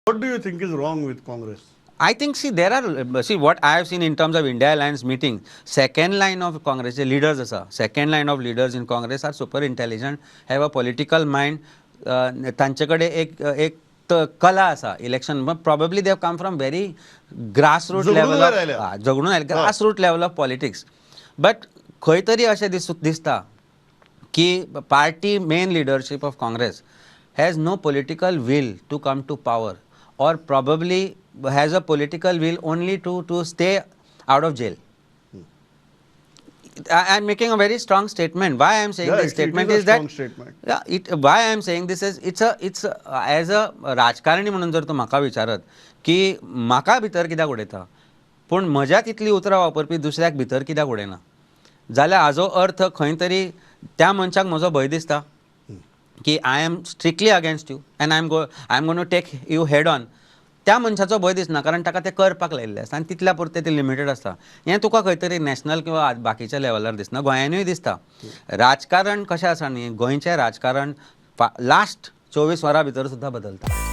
What do you think is wrong with Congress? I think, see, there are, see, what I have seen in terms of India Alliance meeting, second line of Congress, the leaders, second line of leaders in Congress are super intelligent, have a political mind, तांचेकडे एक कला असा election, probably they have come from very grassroots level of जगणून आयले grassroots level of politics. But खंय तरी अशें दिसता की party main leadership of Congress has no political will to come to power, or probably has a political will only to stay out of jail. I am making a very strong statement. Why I am saying this statement is that why I am saying this is it's as a राजकारणी म्हणून जर तूं म्हाका विचारत की म्हाका भितर कित्याक उडयता पूण म्हज्या तितली उतरां वापरपी दुसऱ्याक भितर कित्याक उडयना जाल्यार हाजो अर्थ खंय तरी त्या मनशाक म्हजो भंय दिसता की I am strictly against you and I am gonna take you head on. त्या मनशाचो भंय दिसना कारण ताका तें करपाक लायिल्लें आसता आनी तितल्या पुरतें तें लिमिटेड आसता. हें तुका खंय तरी नॅशनल किंवा बाकीच्या लेवलार दिसना. गोंयानूय दिसता. राजकारण कशें आसा न्ही, गोंयचें राजकारण लास्ट 24 वरां भितर सुद्दां बदलता.